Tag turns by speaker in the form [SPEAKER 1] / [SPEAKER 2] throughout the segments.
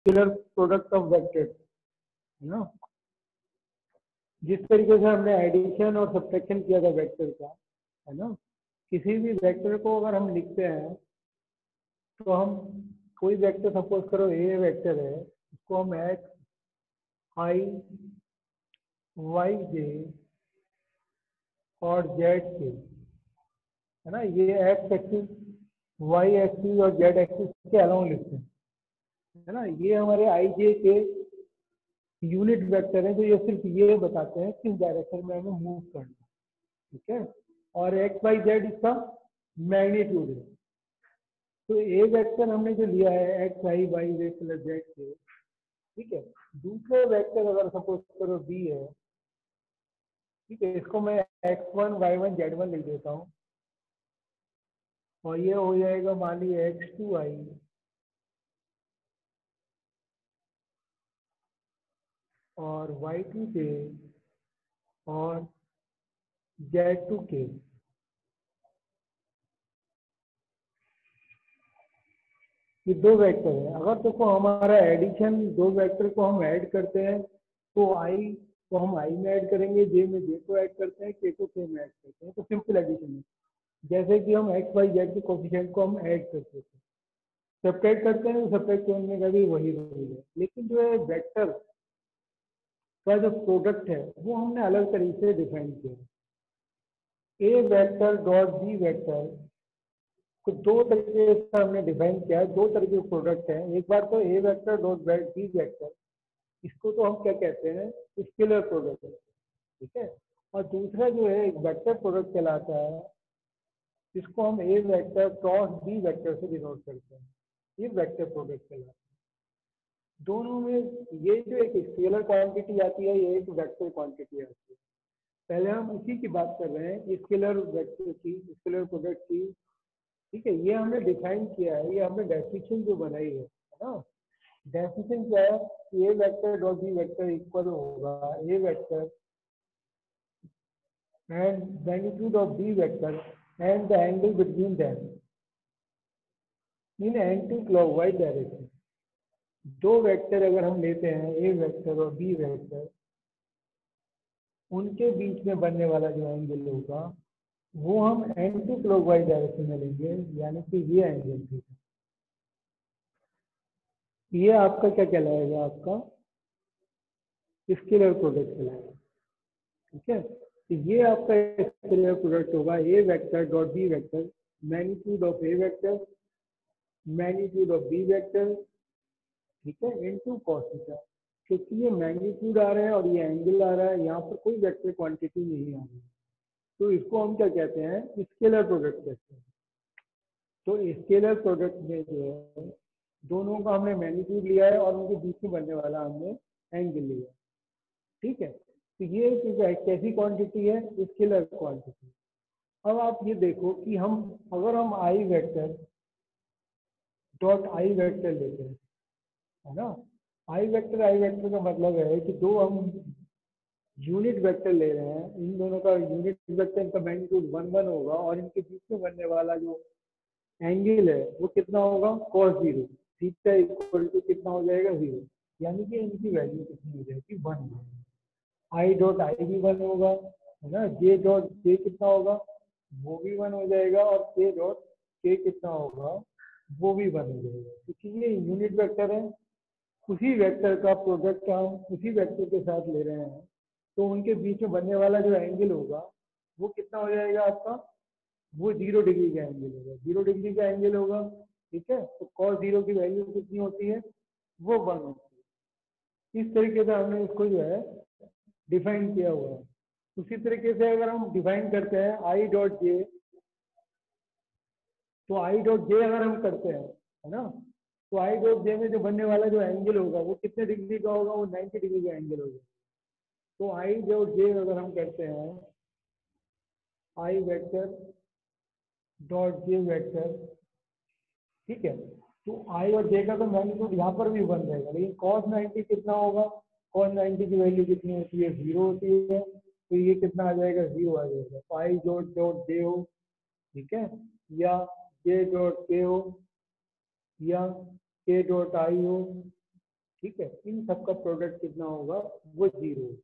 [SPEAKER 1] Scalar product of vector, है ना। जिस तरीके से हमने एडिशन और सब्ट्रैक्शन किया था वेक्टर का, है ना, किसी भी वेक्टर को अगर हम लिखते हैं तो हम कोई वेक्टर सपोज करो ए वेक्टर है, उसको हम एक्स आई वाई जे और जेड के, है ना, ये एक्स एक्सिस वाई एक्सिस और जेड एक्सिस के अलाउंग लिखते हैं, है ना। ये हमारे आई जे के यूनिट वेक्टर हैं, तो ये सिर्फ ये बताते हैं किस डायरेक्शन में हमें मूव करना है, ठीक है। और एक्स वाई जेड इसका मैग्नीट्यूड है। तो ए वेक्टर हमने जो लिया है एक्स आई वाई जे प्लस जेड के, ठीक है। दूसरे वेक्टर अगर सपोज करो बी है, ठीक है, इसको मैं x1 y1 z1 लिख देता हूँ, और ये हो जाएगा मान लीजिए x2i और y2k और z2k। ये दो वेक्टर है। अगर देखो हमारा एडिशन, दो वेक्टर को हम ऐड करते हैं तो आई को हम आई में ऐड करेंगे, जे में जे को ऐड करते हैं, के को के में ऐड करते हैं, तो सिंपल एडिशन है। जैसे कि हम एक्स वाई जेड के कोफिशिएंट को हम ऐड करते थे, सब्ट्रैक्ट करते हैं तो सब्ट्रैक्ट करने का भी वही रूल है। लेकिन जो है वेक्टर का जो प्रोडक्ट है वो हमने अलग तरीके से डिफाइन किया। ए वेक्टर डॉट बी वेक्टर को दो तरीके से हमने डिफाइन किया है। दो तरीके के प्रोडक्ट हैं। एक बार तो A vector dot B vector, इसको तो हम क्या कहते हैं, स्केलर प्रोडक्ट, ठीक है। और दूसरा जो है एक वेक्टर प्रोडक्ट कहलाता है, जिसको हम ए वेक्टर क्रॉस बी वेक्टर से डिनोट करते हैं, ये वेक्टर प्रोडक्ट कहलाता है। दोनों में ये जो एक स्केलर क्वांटिटी आती है, ये एक वेक्टर क्वांटिटी आती है। पहले हम उसी की बात कर रहे हैं, स्केलर वेक्टर की, स्केलर प्रोडक्ट की, ठीक है। ये हमने डिफाइन किया है, ये हमने डेफिनेशन जो बनाई है ना। डेफिनेशन क्या है, A vector dot B vector equal होगा A vector and magnitude of B vector and the angle between them in anticlockwise direction. दो वेक्टर अगर हम लेते हैं, ए वेक्टर और बी वेक्टर, उनके बीच में बनने वाला जो एंगल होगा वो हम एंटी क्लॉकवाइज डायरेक्शन में लेंगे, यानी कि ये एंगल थीटा। ये आपका क्या कहलाएगा, आपका स्केलर प्रोडक्ट कहलाएगा, ठीक है। तो ये आपका स्केलर प्रोडक्ट होगा A vector dot B vector, magnitude of A vector magnitude of B vector, ठीक है, इनटू कॉस थीटा। क्योंकि ये मैग्नीट्यूड आ रहा है और ये एंगल आ रहा है, यहाँ पर कोई वेक्टर क्वांटिटी नहीं आ रही, तो इसको हम क्या कहते हैं, स्केलर प्रोडक्ट कहते हैं। तो स्केलर प्रोडक्ट में जो है दोनों का हमने मैग्नीट्यूड लिया है और उनके बीच में बनने वाला हमने एंगल लिया, ठीक है। तो ये कैसी क्वांटिटी है, स्केलर क्वांटिटी। अब आप ये देखो कि हम अगर हम आई वेक्टर डॉट आई वेक्टर लेते हैं, है ना, आई वेक्टर का मतलब है कि दो हम यूनिट वेक्टर ले रहे हैं, इन दोनों का यूनिट वेक्टर का मैग्नीट्यूड 1 1 होगा और इनके बीच में बनने वाला जो एंगल है वो कितना होगा, cos 0, थीटा इक्वल टू कितना हो जाएगा, 0। यानी कि इनकी वैल्यू कितनी हो जाएगी, 1। आई डॉट आई भी 1 होगा, है ना, जे डॉट जे कितना होगा, वो भी 1 हो जाएगा, और के डॉट के कितना होगा, वो भी 1 हो जाएगा। क्योंकि ये यूनिट वेक्टर है, उसी वेक्टर का प्रोडक्ट हम उसी वेक्टर के साथ ले रहे हैं, तो उनके बीच में बनने वाला जो एंगल होगा वो कितना हो जाएगा आपका, वो 0 डिग्री का एंगल होगा, 0 डिग्री का एंगल होगा, ठीक है। तो cos 0 की वैल्यू कितनी होती है, वो 1 होती है। इस तरीके से हमने इसको जो है डिफाइन किया हुआ है। उसी तरीके से अगर हम डिफाइन करते हैं आई डॉट जे, तो आई डॉट जे अगर हम करते हैं, है ना, तो आई डॉट जे में जो बनने वाला जो एंगल होगा वो कितने डिग्री का होगा, वो 90 डिग्री का एंगल होगा। तो आई डॉट जे अगर हम करते हैं, आई वेक्टर डॉट जे वेक्टर, ठीक है, तो आई और जे का तो मैग्नीट्यूड यहाँ पर भी 1 रहेगा, लेकिन cos 90 कितना होगा, cos 90 की वैल्यू कितनी होती है, 0 होती है, तो ये कितना आ जाएगा, 0 आ जाएगा। तो आई डॉट डॉट जे हो, ठीक है, या जे डॉट के हो, या के डॉट आई हो, ठीक है, इन सबका प्रोडक्ट कितना होगा, वो 0।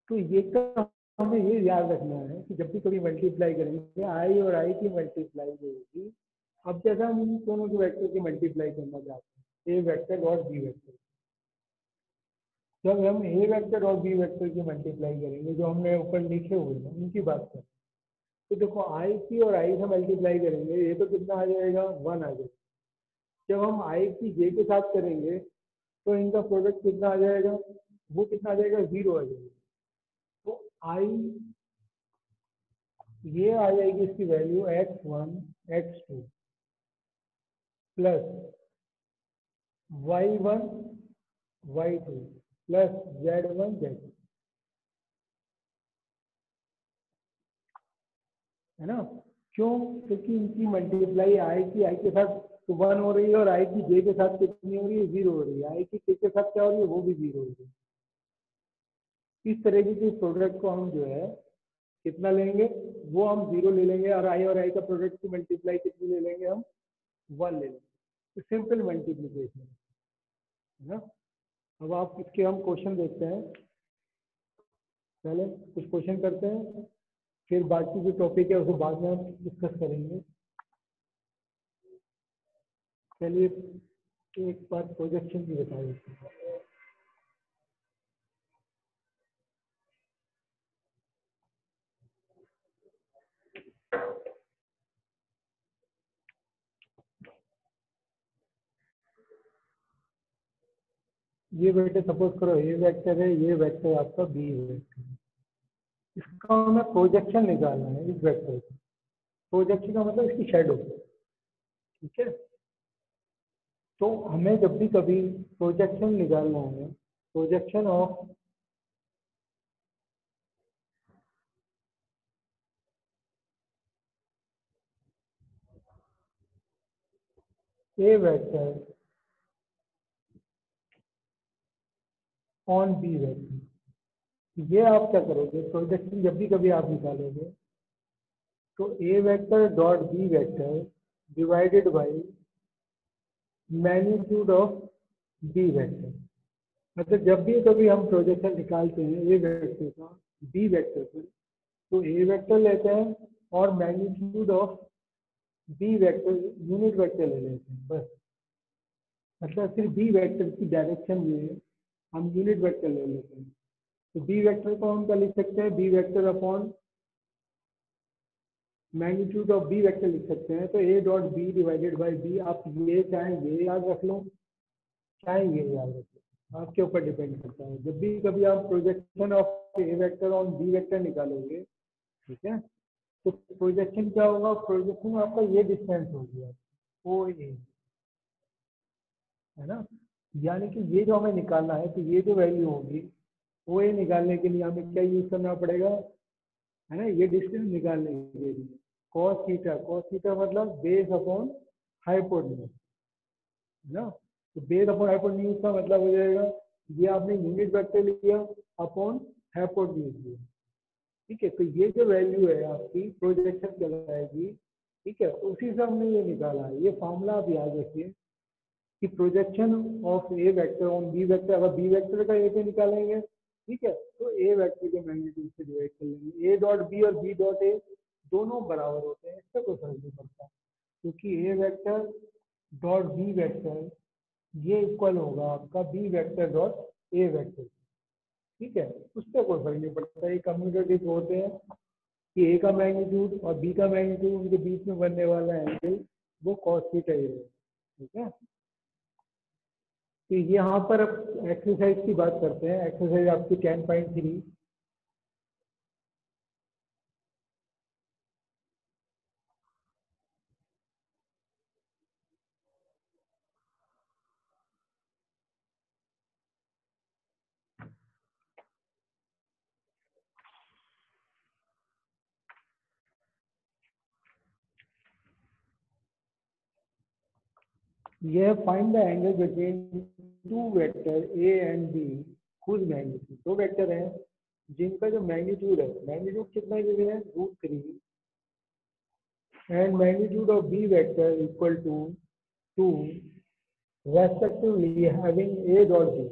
[SPEAKER 1] तो ये तो हमें ये याद रखना है कि जब भी कभी मल्टीप्लाई करेंगे आई और आई की मल्टीप्लाई जो होगी, अब जैसा हम इन दोनों के वेक्टर की मल्टीप्लाई करना चाहते हैं, ए वेक्टर और बी वेक्टर, जब हम ए वेक्टर और बी वेक्टर की मल्टीप्लाई करेंगे, जो हमने ऊपर लिखे हुए हैं उनकी बात करें, तो देखो आई की और आई से मल्टीप्लाई करेंगे, ये तो कितना आ जाएगा, 1 आ जाएगा। जब हम आई की जे के साथ करेंगे तो इनका प्रोडक्ट कितना आ जाएगा, वो कितना आ जाएगा, 0 आ जाएगा। तो आई ये आ जाएगी इसकी value x1 x2 plus y1 y2 plus z1 z2, है ना। क्यों, क्योंकि इनकी मल्टीप्लाई आई के साथ तो 1 हो रही है और आई की जे के साथ कितनी हो रही है, 0 हो रही है। आई की के साथ क्या हो रही है, वो भी 0 हो रही है। इस तरीके के प्रोडक्ट को हम जो है कितना लेंगे, वो हम 0 ले लेंगे, और आई का प्रोडक्ट की मल्टीप्लाई कितनी ले लेंगे, हम 1 ले लेंगे। तो सिंपल मल्टीप्लीकेशन है ना। अब आप इसके हम क्वेश्चन देखते हैं, पहले कुछ क्वेश्चन करते हैं, फिर बाकी जो टॉपिक है उसको बाद में हम डिस्कस करेंगे। चलिए एक बार प्रोजेक्शन की बता देते हैं। ये बेटे सपोज करो ए वेक्टर है, ये वेक्टर आपका बी वेक्टर है, इसका हमें प्रोजेक्शन निकालना है इस वेक्टर का। प्रोजेक्शन का मतलब इसकी शेडो, ठीक है। तो हमें जब भी कभी प्रोजेक्शन निकालना है, projection of A vector on B vector, ये आप क्या करोगे, प्रोजेक्शन जब भी कभी आप निकालोगे तो A vector dot B vector divided by magnitude of B vector. मतलब जब भी कभी हम प्रोजेक्शन निकालते हैं ए वेक्टर का बी वेक्टर पर, तो ए वेक्टर लेते हैं और magnitude of B vector unit vector ले लेते हैं बस। मतलब सिर्फ बी वेक्टर की डायरेक्शन में हम यूनिट वेक्टर ले लेते हैं। तो बी वेक्टर को हम क्या लिख सकते हैं, B vector upon magnitude of B vector लिख सकते हैं। तो A dot B divided by B, आप ये चाहे ये याद रख लो, चाहे ये याद रख लो, आपके ऊपर डिपेंड करता है। जब भी कभी आप projection of A vector on B vector निकालोगे, ठीक है, तो प्रोजेक्शन क्या होगा, प्रोजेक्शन आपका ये डिस्टेंस हो गया ओ ए, है ना। यानी कि ये जो हमें निकालना है, तो ये जो वैल्यू होगी ओ ए निकालने के लिए हमें क्या यूज करना पड़ेगा, है ना, ये डिस्टेंस निकालने के लिए cos थीटा, cos थीटा मतलब बेस अपॉन हाइपोटेन्यूज, है ना। तो बेस अपॉन हाइपोटेन्यूज का मतलब हो जाएगा, ये आपने यूनिट वेक्टर लिया अपॉन हाइपोटेन्यूज लिया, ठीक है। तो ये जो वैल्यू है आपकी प्रोजेक्शन कहलाएगी, ठीक है। उसी से हमने ये निकाला है। ये फॉर्मूला आप याद रखिए कि projection of A vector on B vector, अगर बी वेक्टर का ए पे निकालेंगे, ठीक है, तो ए वेक्टर के मैग्नीट्यूड से डिवाइड कर लेंगे। ए डॉट बी और बी डॉट ए दोनों बराबर होते हैं, इससे कोई फर्क नहीं पड़ता, क्योंकि A vector dot B vector ये इक्वल होगा आपका B vector dot A vector, ठीक है। उससे कोई फर्क नहीं पड़ता, ये कम्यूटेटिव होते हैं कि ए का मैग्नीट्यूड और बी का मैग्नीट्यूड, उनके बीच में बनने वाला एंगल वो कॉस थीटा ही है, ठीक है। तो यहाँ पर अब एक्सरसाइज की बात करते हैं। एक्सरसाइज आपकी 10.3, यह find the angle between two vector A and B whose magnitude. दो वेक्टर हैं जिनका जो मैग्नीट्यूड है, मैग्नीट्यूड कितना दे रहे हैं, √3, and magnitude of B vector equal to 2, respectively having A dot B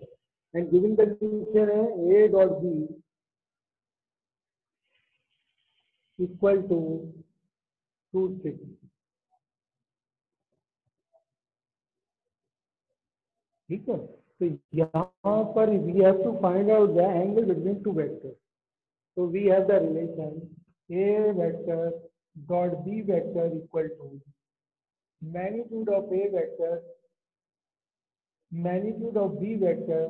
[SPEAKER 1] and given condition है A dot B equal to root 6. ठीक है, तो यहाँ पर we have to find out the angle between two vectors. So we have the relation A vector dot B vector equal to magnitude of A vector, magnitude of B vector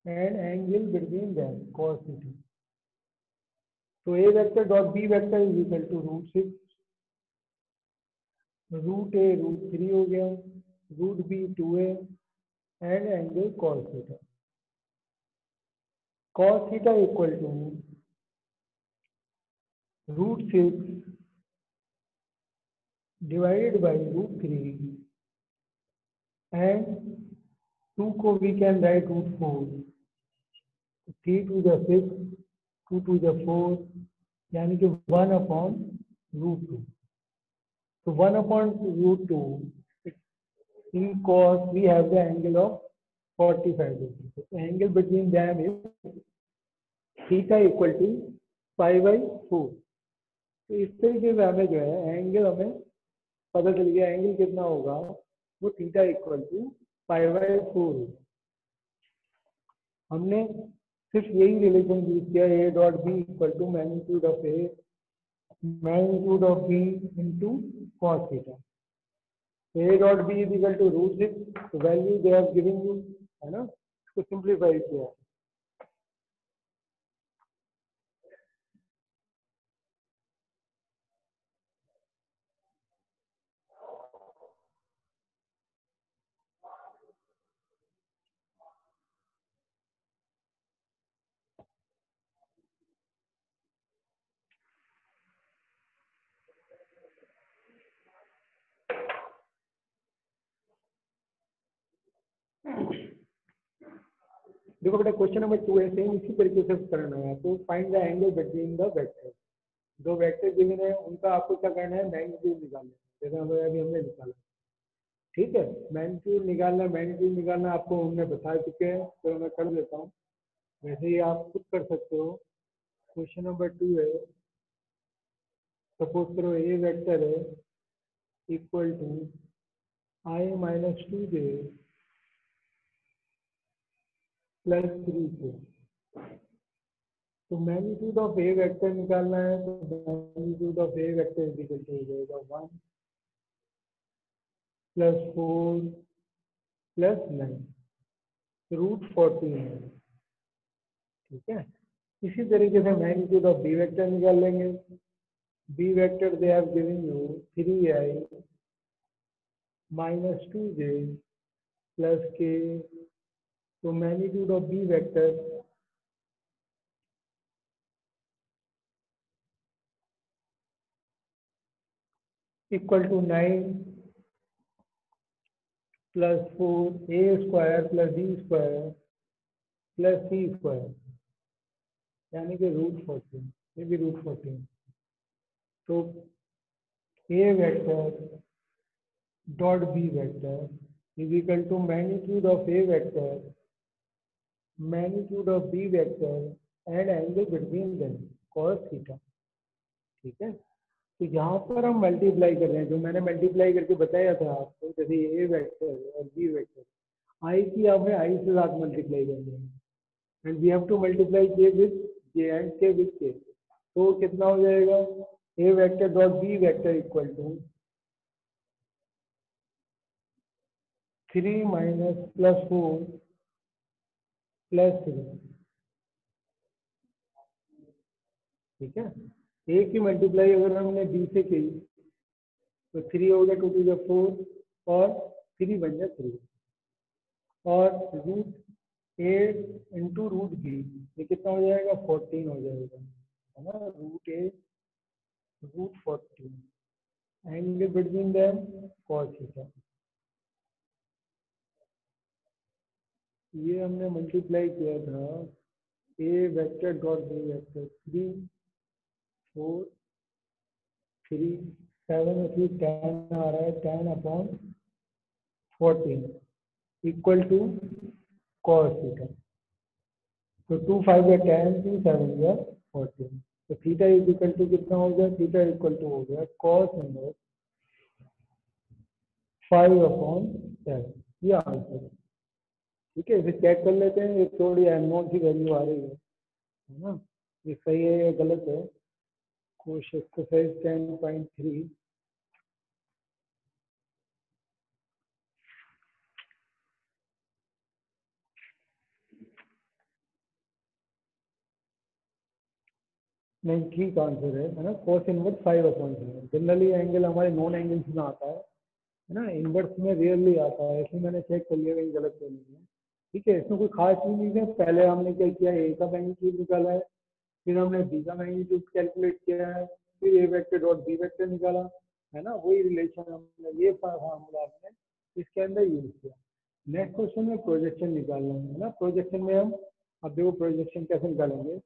[SPEAKER 1] and angle between them cos theta. So A vector dot B vector is equal to root 6, root A root 3 हो गया, root B 2A and angle cos theta. Cos theta equal to root 6 divided by root 3 and 2 को we can write root 4, 3 to the 6, 2 to the 4 यानी कि 1 upon root 2. So 1 upon root 2 in cos we have the angle of 45 degrees. So angle between them is theta equal to pi by 4. तो इस तरीके से हमें जो है angle हमें पता चल गया, एंगल कितना होगा, वो theta equal to pi by 4. हमने सिर्फ यही रिलेशन यूज किया, A dot B equal to magnitude of A magnitude of B into cos theta. A dot B is equal to root 6, value they have given you, है ना, इसको simplify किया. देखो बेटा क्वेश्चन नंबर 2 है, same इसी तरीके से करना है आपको. Find the angle between the vector. दो वेक्टर गिवन है, उनका आपको क्या करना है, मैग्नीट्यूड निकालना है, जैसे अभी हमने निकाला. ठीक है, मैग्नीट्यूड निकालना आपको हमने बता चुके हैं, तो मैं कर देता हूँ. वैसे ही आप खुद कर सकते हो. क्वेश्चन नंबर 2 है, सपोज करो ए वेक्टर है equal to I minus 2j plus 3k. तो मैग्नीट्यूड ऑफ ए वेक्टर निकालना है, तो magnitude of A vector is equal to हो जाएगा 1 प्लस 4 प्लस 9 रूट 14 है. ठीक है, इसी तरीके से मैग्नीट्यूड ऑफ बी वेक्टर निकाल लेंगे. B vector they have given you 3i minus 2j plus k. तो magnitude of B vector equal to 9 plus 4 A square plus B square plus C square यानी कि रूट 14, ये भी root 14. तो A vector dot B vector is equal to magnitude of A vector magnitude of B vector and angle between them cos theta. ठीक है, तो यहाँ पर हम मल्टीप्लाई कर रहे हैं, जो मैंने मल्टीप्लाई करके बताया था आपको, जैसे ए वेक्टर और बी वेक्टर, आई की हमें आई से साथ मल्टीप्लाई करनी है, and we have to multiply K with J and K with K. तो कितना हो जाएगा, A vector dot B vector equal to 3 minus plus 4 plus 3. ठीक है, ए की मल्टीप्लाई अगर हमने बी से की तो 3 हो गया, 2 टू 4 और 3 बन गया 3, और root A into root B ये कितना हो जाएगा, 14 हो जाएगा, है ना. Root A root 14 angle between them cos theta. ये हमने मल्टीप्लाई किया था A vector dot B vector 3 4 3 7 10 आ रहा है, 10 upon 14 equal to cos theta. तो 2 5 या 10 2 7 या 14। तो थीटा इज इक्वल टू कितना हो गया, थीटा इक्वल टू हो गया cos इनवर्स 5/7। ये आंसर है। ठीक है, इसे चेक कर लेते हैं, ये थोड़ी अननोन सी वैल्यू आ रही है ना, ये सही है या गलत है। कुछ एक्सरसाइज 10.3 नहीं, ठीक आंसर है ना, cos इनवर्स 5/7। जनरली एंगल हमारे नॉन एंगल्स में आता है ना, इनवर्स में रियरली आता है, इसलिए मैंने चेक कर लिया कहीं गलत तो नहीं है। ठीक है, इसमें कोई खास चीज़ नहीं है। पहले हमने क्या किया, ए का मैग्नीट्यूड निकाला है, फिर हमने बी का मैग्नीट्यूड कैलकुलेट किया है, फिर ए वेक्टर डॉट बी वेक्टर निकाला है ना, वही रिलेशन हमने, ये फार्मूला हमने इसके अंदर यूज किया। नेक्स्ट क्वेश्चन में प्रोजेक्शन निकालना है ना, प्रोजेक्शन में हम अब देखो प्रोजेक्शन कैसे निकालेंगे।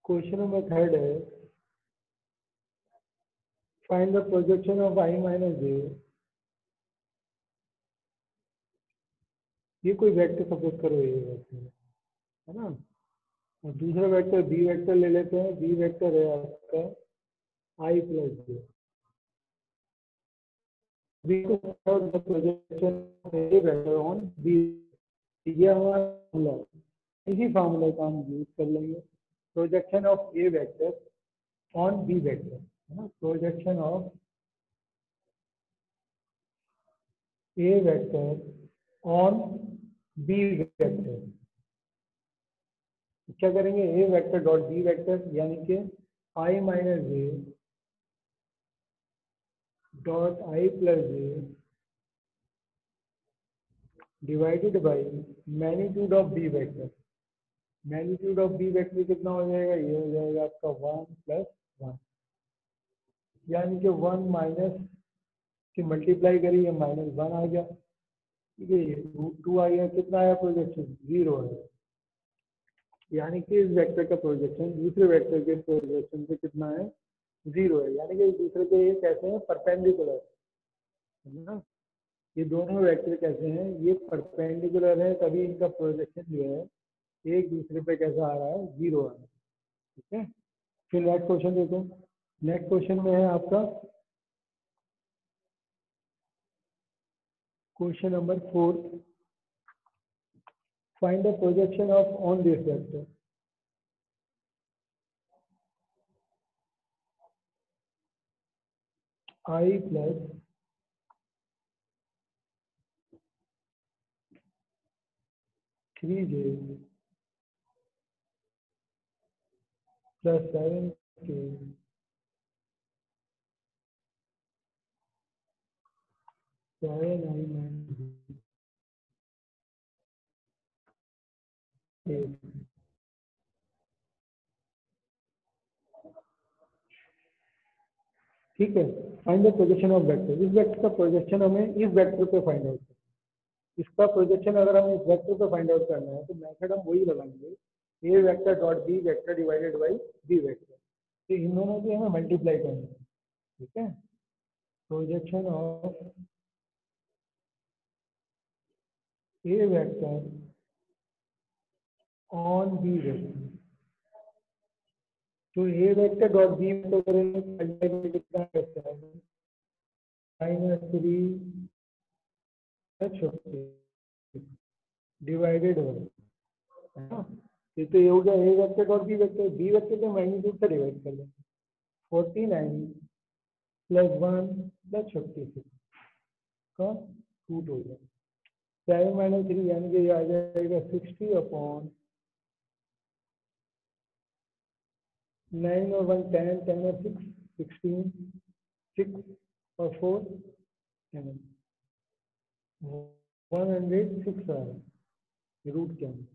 [SPEAKER 1] क्वेश्चन नंबर 3 है, find the projection of I minus J. ये कोई वेक्टर सपोज करो, ये वेक्टर है ना, और दूसरा वेक्टर बी वेक्टर ले लेते हैं। बी वेक्टर है आपका आई प्लस जे। बी को projection A vector on B, ये हमारा फॉर्मूला है। इसी फॉर्मूले का हम यूज कर लेंगे। Projection of A vector on B vector है ना, projection of A vector on B vector. क्या करेंगे, A vector dot B vector यानी कि I minus J dot I plus J divided by magnitude of B vector. Magnitude of B vector कितना हो जाएगा, ये हो जाएगा आपका 1+1, यानी कि 1 माइनस की मल्टीप्लाई करिए -1 आ गया। ठीक है, ये √2 आ गया। कितना आया प्रोजेक्शन, 0 है, यानी कि इस वेक्टर का प्रोजेक्शन दूसरे वेक्टर के प्रोजेक्शन से कितना है, 0 है, यानी कि एक दूसरे के ये कैसे हैं, परपेंडिकुलर है ना। ये दोनों वेक्टर कैसे हैं, ये परपेंडिकुलर है, तभी इनका प्रोजेक्शन जो है एक दूसरे पे कैसा आ रहा है, 0 आ रहा है। ठीक है, फिर नेक्स्ट क्वेश्चन देखो। नेक्स्ट क्वेश्चन में है आपका question number 4, find the projection of on this vector. I plus 3j plus 7k 7i minus 8। ठीक है, find the projection of vector. इस वेक्टर का प्रोजेक्शन हमें इस वेक्टर पे फाइंड आउट करना है। इसका प्रोजेक्शन अगर हमें इस वेक्टर पे फाइंड आउट करना है तो मेथड हम वही लगाएंगे, A vector dot B vector divided by B vector. तो इन दोनों की हमें मल्टीप्लाई करना है। ठीक है, projection of A vector on B vector. तो A vector dot B vector करेंगे, कितना वेक्टर है, -3 डिवाइडेड है। तो ये हो गया A vector dot B vector. B vector के मैग्नीट्यूड से डिवाइड कर लेंगे, 49 + 1 + 56 का रूट हो गया 7 - 3, यानी कि ये आ जाएगा 60/9 और 1 10 10 और 6 16 6 और 4 7 106 आ रहा है रूट क्या है।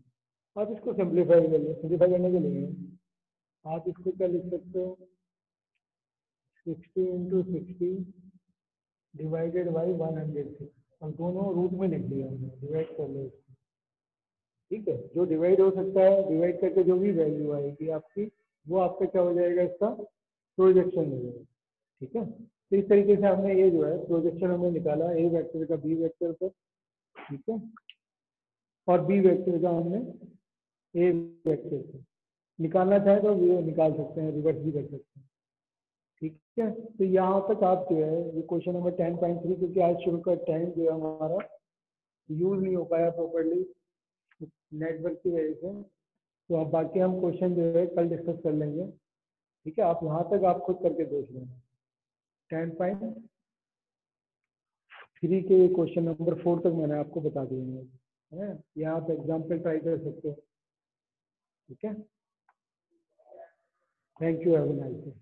[SPEAKER 1] आप इसको सिंप्लीफाई कर लो, सिंप्लीफाई करने के लिए आप इसको क्या लिख सकते हो 60 इंटू 60 डिवाइडेड बाई 106 और दोनों रूट में लिख दिया हमने, डिवाइड कर लो इसको। ठीक है, जो डिवाइड हो सकता है डिवाइड करके जो भी वैल्यू आएगी आपकी वो आपका क्या हो जाएगा, इसका प्रोजेक्शन हो जाएगा। ठीक है, तो इस तरीके से हमने ये जो है प्रोजेक्शन हमने निकाला ए वेक्टर का बी वेक्टर पर। ठीक है, और बी वेक्टर का हमने ए वेक्टर पर निकालना चाहे तो वो निकाल सकते हैं, रिवर्स भी कर सकते हैं। ठीक है, तो यहाँ तक आप जो है ये क्वेश्चन नंबर 10.3 क्योंकि आज शुरू का टाइम जो है हमारा यूज नहीं हो पाया प्रॉपरली नेटवर्क की वजह से, तो अब बाकी हम क्वेश्चन जो है कल डिस्कस कर लेंगे। ठीक है, आप यहाँ तक आप खुद करके देख लेना। 10.3 के क्वेश्चन नंबर 4 तक मैंने आपको बता दिया है, यहाँ आप एग्जाम्पल ट्राई कर सकते हो। ठीक है, thank you, have a nice day.